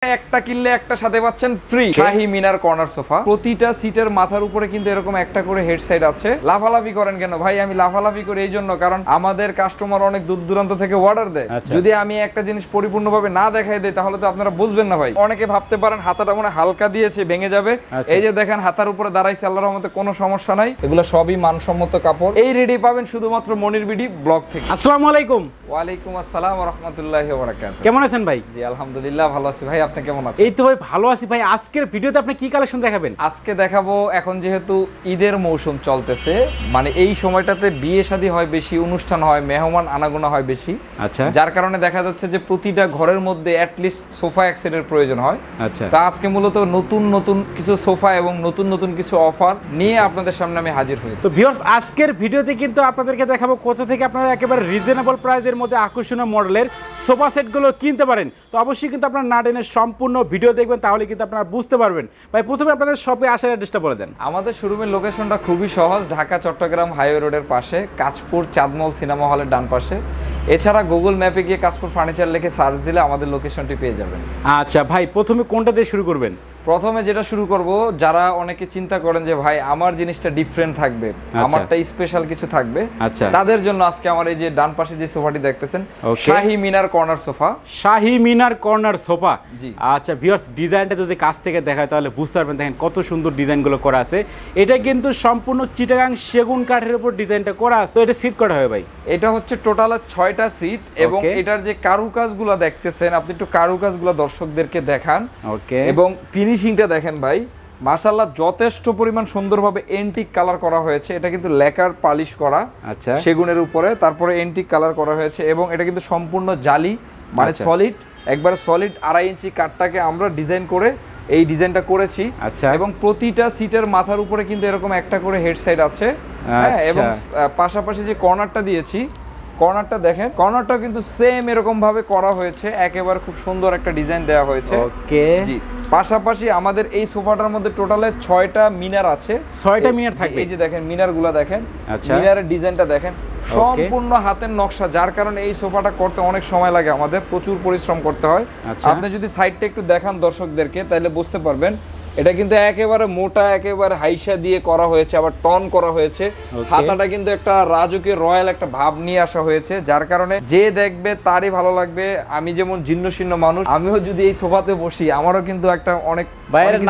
একটা কিনলে একটা সাথে পাচ্ছেন ফ্রি শাহী মিনার কর্নার সোফা। প্রতিটা সিটের মাথার উপরে কিন্তু এরকম একটা করে হেডসেট আছে। লাফালাফি করেন কেন ভাই? আমি লাফালাফি করি এই জন্য, কারণ আমাদের কাস্টমার অনেক দূর দূরান্ত থেকে অর্ডার দেয়। যদি আমি একটা জিনিস পরিপূর্ণভাবে না দেখাই দেই তাহলে তো আপনারা বুঝবেন না ভাই। অনেকে ভাবতে পারেন হাতাটা মনে হালকা দিয়েছে ভেঙে যাবে। এই যে দেখেন হাতার উপরে দাঁড়াইছে, আল্লাহর রহমতে কোনো সমস্যা নাই। এগুলো সবই মানসম্মত কাপড়। এই রেডি পাবেন শুধুমাত্র মনির বিডি ব্লগ থেকে। আসসালামু আলাইকুম। ওয়ালাইকুম আসসালাম ওয়া রাহমাতুল্লাহি ওয়া বারাকাতুহু। কেমন আছেন ভাই? জি আলহামদুলিল্লাহ ভালো আছি ভাই, আপনি কেমন আছেন? এই তো ভাই ভালো আছি ভাই। আজকের ভিডিওতে আপনি কি কালেকশন দেখাবেন? আজকে দেখাবো, এখন যেহেতু ঈদের মৌসুম চলতেছে, মানে এই সময়টাতে বিয়ে শাদী হয় বেশি, অনুষ্ঠান হয়, মেহমান আনাগোনা হয় বেশি। আচ্ছা। যার কারণে দেখা যাচ্ছে যে প্রতিটা ঘরের মধ্যে অ্যাটলিস্ট সোফা এক সেটের প্রয়োজন হয়। আচ্ছা। তা আজকে মূলত নতুন নতুন কিছু সোফা এবং নতুন নতুন কিছু অফার নিয়ে আপনাদের সামনে আমি হাজির হয়েছি। তো ভিউয়ার্স, আজকের ভিডিওতে কিন্তু আপনাদেরকে দেখাবো কোথা থেকে আপনারা একেবারে রিজনেবল প্রাইসের মধ্যে আকর্ষণীয় মডেলের সোফা সেটগুলো কিনতে পারেন। তো অবশ্যই কিন্তু আপনারা না টেনে সম্পূর্ণ ভিডিও দেখবেন, তাহলে কিন্তু আপনারা বুঝতে পারবেন। ভাই প্রথমে আপনাদের শপে আসার অ্যাড্রেসটা বলে দেন। আমাদের শোরুমের লোকেশনটা খুবই সহজ, ঢাকা চট্টগ্রাম হাইওয়ে রোডের পাশে, কাঁচপুর চাঁদমল সিনেমা হলের ডান পাশে। এছাড়া গুগল ম্যাপে গিয়ে কাঁচপুর ফার্নিচার লিখে সার্চ দিলে আমাদের লোকেশনটি পেয়ে যাবেন। আচ্ছা ভাই, প্রথমে কোনটা দিয়ে শুরু করবেন? প্রথমে যেটা শুরু করব, যারা অনেকে চিন্তা করেন যে ভাই আমার জিনিসটা ডিফারেন্ট থাকবে, আমারটা স্পেশাল কিছু থাকবে, আচ্ছা, তাদের জন্য আজকে আমার এই যে ডান পাশে যে সোফাটি দেখতেছেন, শাহী মিনার কর্নার সোফা। শাহী মিনার কর্নার সোফা। জি। আচ্ছা ভিউয়ার্স, ডিজাইনটা যদি কাছ থেকে দেখায় তাহলে বুঝতে পারবেন। দেখেন কত সুন্দর ডিজাইনগুলো করা আছে। এটা কিন্তু সম্পূর্ণ চিটাগাং সেগুন কাঠের উপর ডিজাইনটা করা আছে। তো এটা সিট করা হয় ভাই? এটা হচ্ছে টোটাল 6টা সিট, এবং এটার যে কারুকাজগুলো দেখতেছেন, আপনি একটু কারুকাজগুলো দর্শকদেরকে দেখান। ওকে। এবং ফিনিশিংটা দেখেন ভাই, মাশাআল্লাহ যথেষ্ট পরিমাণ সুন্দরভাবে এন্টিক কালার করা হয়েছে। এটা কিন্তু লেকার পালিশ করা, আচ্ছা, সেগুনের উপরে, তারপরে এন্টিক কালার করা হয়েছে, এবং এটা কিন্তু সম্পূর্ণ জালি, মানে সলিড, একবার সলিড 2.5 ইঞ্চি কাঠটাকে আমরা ডিজাইন করে এই ডিজাইনটা করেছি। আচ্ছা। এবং প্রতিটা সিটের মাথার উপরে কিন্তু এরকম একটা করে হেডসেট আছে। হ্যাঁ, এবং পাশাপাশি যে কর্নারটা দিয়েছি, কর্নারটা দেখেন, কর্নারটা কিন্তু সেম এরকম ভাবে করা হয়েছে, একেবারে খুব সুন্দর একটা ডিজাইন দেওয়া হয়েছে। ওকে। জি। পাশাপাশি আমাদের এই সোফাটার মধ্যে টোটালে 6টা মিনার আছে। 6টা মিনার থাকবে। এই যে দেখেন মিনারগুলো দেখেন, আচ্ছা, মিনারের ডিজাইনটা দেখেন, সম্পূর্ণ হাতের নকশা, যার কারণে এই সোফাটা করতে অনেক সময় লাগে, আমাদের প্রচুর পরিশ্রম করতে হয়। আপনি যদি সাইডটা একটু দেখান দর্শকদেরকে তাহলে বুঝতে পারবেন। এটা কিন্তু একেবারে মোটা, একেবারে হাইসা দিয়ে করা হয়েছে, আবার টন করা হয়েছে। হাতাটা কিন্তু একটা রাজকীয় রয়্যাল একটা ভাব নিয়ে আসা হয়েছে, যার কারণে যে দেখবে তারই ভালো লাগবে। আমি যেমন জীর্ণশীর্ণ মানুষ, আমিও যদি এই সোফাতে বসি আমারও কিন্তু একটা অনেক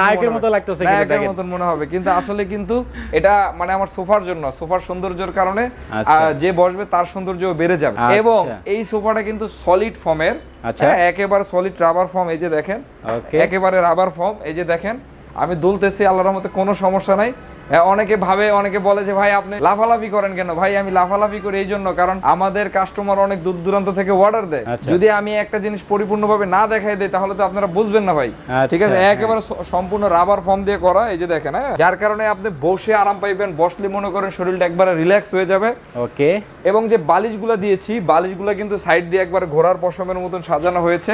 নায়কের মতো লাগতেছে, নায়কের মতন মনে হবে, কিন্তু আসলে কিন্তু এটা মানে আমার সোফার জন্য, সোফার সৌন্দর্যের কারণে যে বসবে তার সৌন্দর্য বেড়ে যাবে। এবং এই সোফাটা কিন্তু সলিড ফর্মের, একেবারে সলিড রাবার ফর্ম। এই যে দেখেন, একেবারে রাবার ফর্ম। এই যে দেখেন আমি দুলতেছি, আল্লাহর রহমতে কোনো সমস্যা নাই। অনেকে ভাবে, অনেকে বলে যে ভাই আপনি লাফালাফি করেন কেন? ভাই আমি লাফালাফি করি এই জন্য, কারণ আমাদের কাস্টমার অনেক দূর দূরান্ত থেকে অর্ডার দেয়। যদি আমি একটা জিনিস পরিপূর্ণভাবে না দেখাই দেই তাহলে তো আপনারা বুঝবেন না ভাই। ঠিক আছে, একেবারে সম্পূর্ণ রাবার ফর্ম দিয়ে করা। এই যে দেখেন, যার কারণে আপনি বসে আরাম পাইবেন, বসলে মনে করেন শরীরটা একবারে রিল্যাক্স হয়ে যাবে। ওকে। এবং যে বালিশগুলো দিয়েছি, বালিশগুলো কিন্তু সাইড দিয়ে একবারে ঘোড়ার পশমের মতন সাজানো হয়েছে।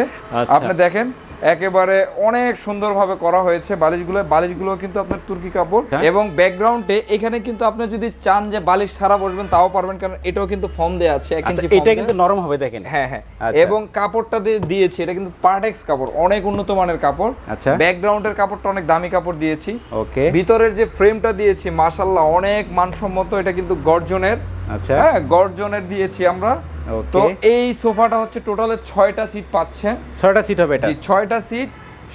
আপনি দেখেন একেবারে অনেক সুন্দরভাবে করা হয়েছে বালিশগুলো কিন্তু আপনার তুর্কি কাপড়। এবং ব্যাকগ্রাউন্ডে এখানে কিন্তু আপনি যদি চান যে বালিশ ছাড়া বসবেন তাও পারবেন, কারণ এটাও কিন্তু ফর্ম দেয়া আছে 1 ইঞ্চি। এটা কিন্তু নরম হবে দেখেন। হ্যাঁ হ্যাঁ। এবং কাপড়টা দিয়েছি, এটা কিন্তু পার্টেক্স কাপড়, অনেক উন্নত মানের কাপড়। আচ্ছা। ব্যাকগ্রাউন্ডের কাপড়টা অনেক দামি কাপড় দিয়েছি। ওকে। ভিতরের যে ফ্রেমটা দিয়েছি মাশাআল্লাহ অনেক মানসম্মত, এটা কিন্তু গর্জনের। আচ্ছা। হ্যাঁ, গর্জনের দিয়েছি আমরা। তো এই সোফাটা হচ্ছে টোটালে 6টা সিট পাচ্ছেন। 6টা সিট হবে এটা? 6টা সিট,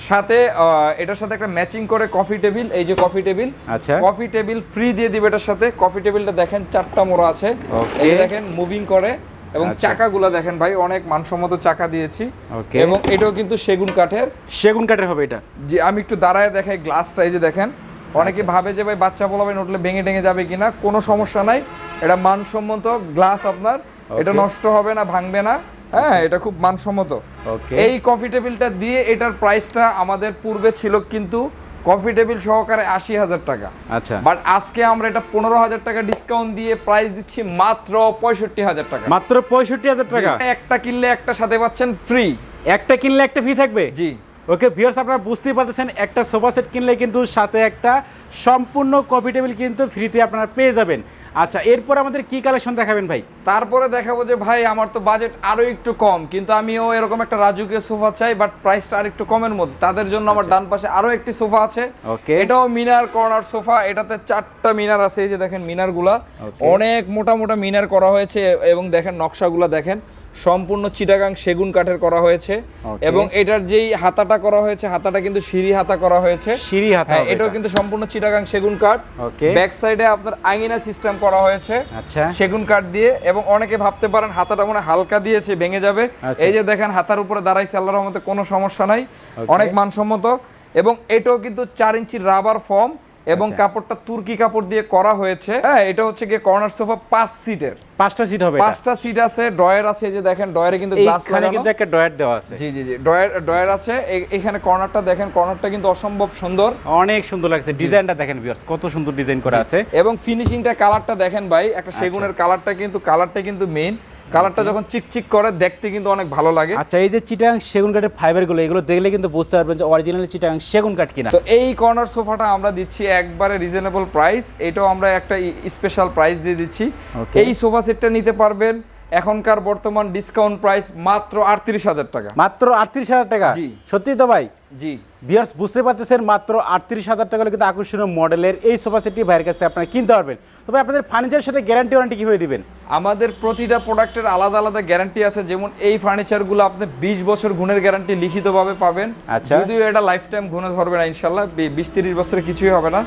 সাথে এটার সাথে একটা ম্যাচিং করে কফি টেবিল। এই যে কফি টেবিল, আচ্ছা, কফি টেবিল ফ্রি দিয়ে দিবে এটার সাথে। কফি টেবিলটা দেখেন 4টা মোড়া আছে, এই দেখেন মুভিং করে। এবং চাকাগুলো দেখেন ভাই, অনেক মানসম্মত চাকা দিয়েছি। এবং এটাও কিন্তু সেগুন কাঠের হবে এটা। যে আমি একটু দাঁড়ায় দেখাই গ্লাসটা, এই যে দেখেন। অনেকে ভাবে যে ভাই বাচ্চা পোলাবেন উঠলে ভেঙে টেঙে যাবে কিনা, কোনো সমস্যা নাই, এটা মানসম্মত গ্লাস আপনার, এটা নষ্ট হবে না, ভাঙবে না। হ্যাঁ, এটা খুব মানসম্মত। এই কফি টেবিলটা দিয়ে এটার প্রাইসটা আমাদের পূর্বে ছিল কিন্তু কফি টেবিল সহকারে 80,000 টাকা। আচ্ছা। বাট আজকে আমরা এটা 15,000 টাকা ডিসকাউন্ট দিয়ে প্রাইস দিচ্ছি মাত্র 65,000 টাকা। মাত্র 65,000 টাকা? একটা কিনলে একটা সাথে পাচ্ছেন ফ্রি। একটা কিনলে একটা ফ্রি থাকবে? জি। ওকে ভিউয়ার্স, আপনারা বুঝতেই পারতেছেন, একটা সোফা সেট কিনলে কিন্তু সাথে একটা সম্পূর্ণ কফি টেবিল কিন্তু ফ্রিতে আপনারা পেয়ে যাবেন। আচ্ছা, এরপর আমাদের কি কালেকশন দেখাবেন ভাই? তারপরে দেখাবো যে ভাই আমার তো বাজেট আরো একটু কম, কিন্তু আমিও এরকম একটা রাজুকের সোফা চাই, বাট প্রাইসটা আর একটু কমের মধ্যে। তাদের জন্য আমার ডান পাশে আরো একটি সোফা আছে। এটাও মিনার কর্নার সোফা। এটাতে 4টা মিনার আছে। এই যে দেখেন মিনারগুলা অনেক মোটা মোটা মিনার করা হয়েছে, এবং দেখেন নকশাগুলা দেখেন সম্পূর্ণ চিটাগাং সেগুন কাঠের করা হয়েছে। এবং এটার যেই হাতাটা করা হয়েছে, হাতাটা কিন্তু সিঁড়ি হাতা করা হয়েছে। সিঁড়ি হাতা, হ্যাঁ, এটাও কিন্তু সম্পূর্ণ চিটাগাং সেগুন কাঠ। ব্যাক সাইডে আপনার আঙিনা সিস্টেম করা হয়েছে সেগুন কাঠ দিয়ে। এবং অনেকে ভাবতে পারেন হাতাটা মনে হালকা দিয়েছে, ভেঙে যাবে। এই যে দেখেন হাতার উপরে দাঁড়াইছে, আল্লাহর রহমতে কোনো সমস্যা নাই, অনেক মানসম্মত। এবং এটাও কিন্তু 4 ইঞ্চি রাবার ফর্ম, এবং কাপড়টা তুর্কি কাপড় দিয়ে করা হয়েছে। হ্যাঁ, এটা হচ্ছে কি কর্নার সোফা 5 সিটের। 5টা সিট হবে। 5টা সিট আছে, ড্রয়ার আছে। এই যে দেখেন ড্রয়ারে কিন্তু গ্লাস লাগানো, এখানে কিন্তু একটা ড্রয়ার দেওয়া আছে। জি জি জি, ড্রয়ার আছে। এখানে কর্নারটা দেখেন, কর্নারটা কিন্তু অসম্ভব সুন্দর, অনেক সুন্দর লাগছে। ডিজাইনটা দেখেন ভিউয়ার্স, কত সুন্দর ডিজাইন করা আছে। এবং ফিনিশিংটা, কালারটা দেখেন ভাই, একটা সেগুনের কালারটা কিন্তু মেইন। কালারটা যখন চিকচিক করে দেখতে কিন্তু অনেক ভালো লাগে। আচ্ছা, এই যে চিটাগাং সেগুন কাঠের ফাইবারগুলো, এগুলো দেখলে কিন্তু বুঝতে পারবেন যে অরিজিনাল চিটাগাং সেগুন কাঠ কিনা। তো এই কর্নার সোফাটা আমরা দিচ্ছি একবারে রিজনেবল প্রাইস। এটাও আমরা একটা স্পেশাল প্রাইস দিয়ে দিচ্ছি। এই সোফা সেটটা নিতে পারবেন এখনকার বর্তমান ডিসকাউন্ট প্রাইস মাত্র 38,000 টাকা। মাত্র 38,000 টাকা? জি। সত্যি তো ভাই? জি ভিউয়ার্স, বুঝতে পারতেছেন মাত্র 38,000 টাকা হলে কিন্তু আকর্ষণীয় মডেলের এই সোফা সেটটি ভাইয়ের কাছ থেকে আপনারা কিনতে পারবেন। তবে আপনাদের ফার্নিচারের সাথে গ্যারান্টি ওয়ারেন্টি কিভাবে দিবেন? আমাদের প্রতিটা প্রোডাক্টের আলাদা আলাদা গ্যারান্টি আছে। যেমন এই ফার্নিচারগুলো আপনি 20 বছর গুণের গ্যারান্টি লিখিতভাবে পাবেন। আচ্ছা। যদিও এটা লাইফ টাইম গুণে ধরবে না ইনশাআল্লাহ, 20-30 বছরে কিছুই হবে না।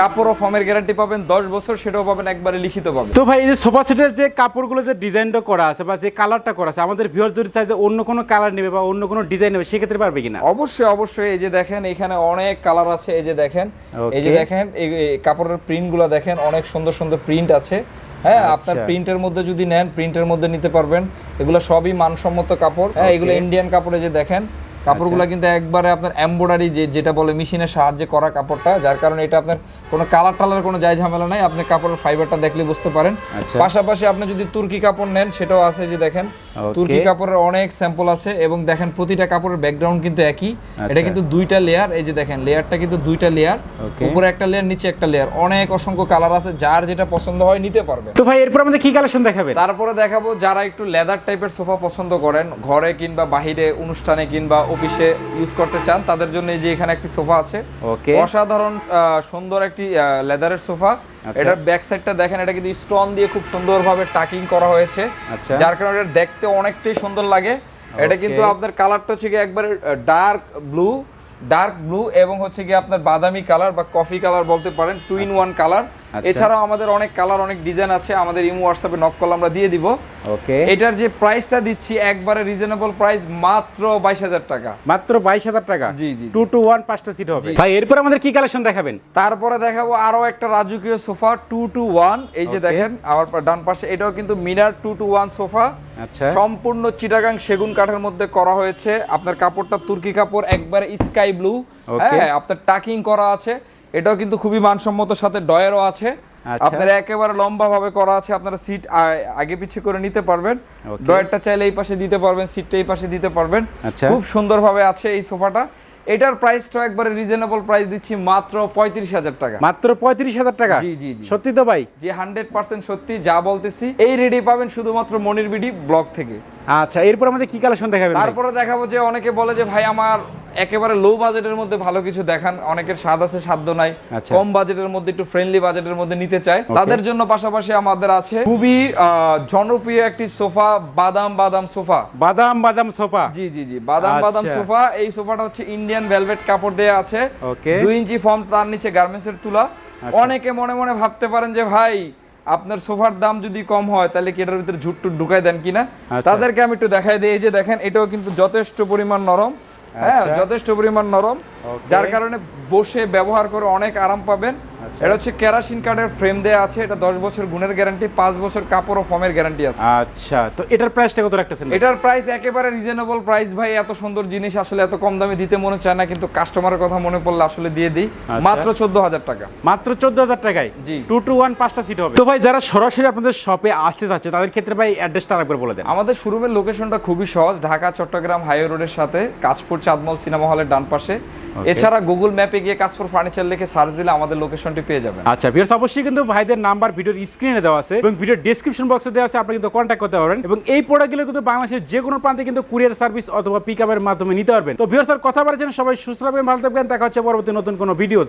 কাপড় ও ফর্মের গ্যারান্টি পাবেন 10 বছর, সেটাও পাবেন একবারে লিখিত পাবেন। তো ভাই, এই যে সোফা সেটের যে কাপড়গুলো যে ডিজাইনটা করা আছে বা যে কালারটা করা আছে, আমাদের ভিউয়ার যদি চাই যে অন্য কোনো কালার নেবে বা অন্য কোনো ডিজাইন নেবে, সেক্ষেত্রে পারবে কিনা? অবশ্যই অবশ্যই। এই যে দেখেন এখানে অনেক কালার আছে। এই যে দেখেন, এই যে দেখেন এই কাপড়ের প্রিন্টগুলো দেখেন, অনেক সুন্দর সুন্দর প্রিন্ট আছে। হ্যাঁ, আপনার প্রিন্টের মধ্যে যদি নেন, প্রিন্টের মধ্যে নিতে পারবেন। এগুলো সবই মানসম্মত কাপড়। হ্যাঁ, এগুলো ইন্ডিয়ান কাপড়ে যে দেখেন কাপড়গুলো কিন্তু একবারে আপনার এমব্রয়ডারি, যেটা বলে মেশিনের সাহায্যে করা কাপড়টা, যার কারণে এটা আপনার কোনো কালার টালার কোনো যায় ঝামেলা নাই। আপনি কাপড়ের ফাইবারটা দেখলে বুঝতে পারেন। পাশাপাশি আপনি যদি তুর্কি কাপড় নেন, সেটাও আছে। যে দেখেন তুর্কি কাপড়ের অনেক স্যাম্পল আছে। এবং দেখেন প্রতিটা কাপড়ের ব্যাকগ্রাউন্ড কিন্তু একই। এটা কিন্তু 2টা লেয়ার। এই যে দেখেন লেয়ারটা কিন্তু 2টা লেয়ার, উপরে একটা লেয়ার, নিচে একটা লেয়ার। অনেক অসংখ্য কালার আছে, যার যেটা পছন্দ হয় নিতে পারবে। তো ভাই, এরপর আমাদের কি কালেকশন দেখাবেন? তারপরে দেখাবো যারা একটু লেদার টাইপের সোফা পছন্দ করেন, ঘরে কিংবা বাহিরে অনুষ্ঠানে কিংবা অফিসে ইউজ করতে চান, তাদের জন্য এই যে এখানে একটি সোফা আছে। অসাধারণ সুন্দর একটি লেদারের সোফা। এটার ব্যাক সাইডটা দেখেন, এটা কিন্তু স্টোন দিয়ে খুব সুন্দরভাবে টাকিং করা হয়েছে, যার কারণে এটা দেখতে অনেকটাই সুন্দর লাগে। এটা কিন্তু আপনার কালারটা হচ্ছে কি একবারে ডার্ক ব্লু এবং হচ্ছে কি আপনার বাদামি কালার বা কফি কালার বলতে পারেন, 2-in-1 কালার। এছাড়াও আমাদের অনেক কালার, অনেক ডিজাইন আছে। আমাদের ইমো হোয়াটসঅ্যাপে নক করলে আমরা দিয়ে দিব। এটার যে প্রাইসটা দিচ্ছি একবারে রিজনেবল প্রাইস, মাত্র 22,000 টাকা। মাত্র 22,000 টাকা? জি জি। 2-to-1 5টা সিট হবে। ভাই, এরপর আমাদের কি কালেকশন দেখাবেন? তারপরে দেখাবো আরো একটা রাজকীয় সোফা 2-to-1। এই যে দেখেন আমার ডান পাশে, এটাও কিন্তু মিনার 2-to-1 সোফা। সম্পূর্ণ চিটাগাং সেগুন কাঠের মধ্যে করা হয়েছে। আপনার কাপড়টা তুর্কি কাপড়, একবারে স্কাই ব্লু। হ্যাঁ, আপনার টাকিং করা আছে। এটাও কিন্তু খুবই মানসম্মত, সাথে ডয়ারও আছে। আপনার একেবারে লম্বা ভাবে করা আছে। আপনারা সিট আগে পিছিয়ে করে নিতে পারবেন। ডয়ারটা চাইলে এই পাশে দিতে পারবেন, সিটটা এই পাশে দিতে পারবেন। খুব সুন্দরভাবে আছে এই সোফাটা। এটার প্রাইসটা একবারে রিজনেবল প্রাইস দিচ্ছি মাত্র 35,000 টাকা। মাত্র 35,000 টাকা? জি জি জি। সত্যি তো ভাই? জি, 100% সত্যি যা বলতেছি। এই রেডি পাবেন শুধুমাত্র মনির বিডি ব্লগ থেকে। আচ্ছা, এরপর আমাদের কি কালেকশন দেখাবেন? তারপরে দেখাবো যে অনেকে বলে যে ভাই আমার একেবারে লো বাজেটের মধ্যে ভালো কিছু দেখান। অনেকের স্বাদ আছে, সাধ্য নাই। কম বাজেটের মধ্যে, একটু ফ্রেন্ডলি বাজেটের মধ্যে নিতে চায়, তাদের জন্য পাশাপাশি আমাদের আছে খুবই জনপ্রিয় একটি সোফা, বাদাম সোফা। বাদাম সোফা? জি জি জি, বাদাম সোফা। এই সোফাটা হচ্ছে ইন্ডিয়ান ভেলভেট কাপড় দেয়া আছে। 2 ইঞ্চি ফর্ম, তার নিচে গার্মেন্টসের তুলা। অনেকে মনে মনে ভাবতে পারেন যে ভাই আপনার সোফার দাম যদি কম হয় তাহলে কি এটার ভিতরে ঝুটটুট ঢুকাই দেন কিনা। তাদেরকে আমি একটু দেখাই দিই। এই যে দেখেন, এটাও কিন্তু যথেষ্ট পরিমাণ নরম। হ্যাঁ, যথেষ্ট পরিমাণ নরম, যার কারণে বসে ব্যবহার করে অনেক আরাম পাবেন। এটা হচ্ছে কেরাসিন কাঠের ফ্রেম দেয়া আছে। এটা 10 বছর গুণের গ্যারান্টি, 5 বছর কাপড় ও ফর্মের গ্যারান্টি আছে। আচ্ছা, তো এটার প্রাইসটা কত রাখতেছেন? এটার প্রাইস একেবারে রিজনেবল প্রাইস ভাই। এত সুন্দর জিনিস আসলে এত কম দামে দিতে মনে চায় না, কিন্তু কাস্টমারের কথা মনে পড়লে আসলে দিয়ে দিই। মাত্র 14,000 টাকা। মাত্র 14,000 টাকায়? জি। 2-to-1 5টা সিট হবে। তো ভাই, যারা সরাসরি আপনাদের শপে আসতে চাচ্ছে তাদের ক্ষেত্রে ভাই অ্যাড্রেসটা আরেকবার বলে দেন। আমাদের শোরুমের লোকেশনটা খুবই সহজ। ঢাকা চট্টগ্রাম হাইওয়ে রোডের সাথে, কাঁচপুর চাঁদমল সিনেমা হলের ডান পাশে। এছাড়া গুগল ম্যাপে গিয়ে কাশপুর ফার্নিচার লিখে সার্চ দিলে আমাদের লোকেশনটি পেয়ে যাবেন। আচ্ছা ভিউয়ার্স, অবশ্যই কিন্তু ভাইদের নাম্বার ভিডিওর স্ক্রিনে দেওয়া আছে এবং ভিডিওর ডেসক্রিপশন বক্সে দেওয়া আছে, আপনি কিন্তু কন্ট্যাক্ট করতে পারবেন এবং এই প্রোডাক্টগুলো কিন্তু বাংলাদেশের যে কোনো প্রান্তে কিন্তু কুরিয়ার সার্ভিস অথবা পিকআপের মাধ্যমে নিতে পারবেন। তো ভিউয়ার্স, আর কথা বলার জন্য সবাই সুস্থ থাকবেন, ভালো থাকবেন, দেখা হচ্ছে পরবর্তী নতুন কোনো ভিডিওতে।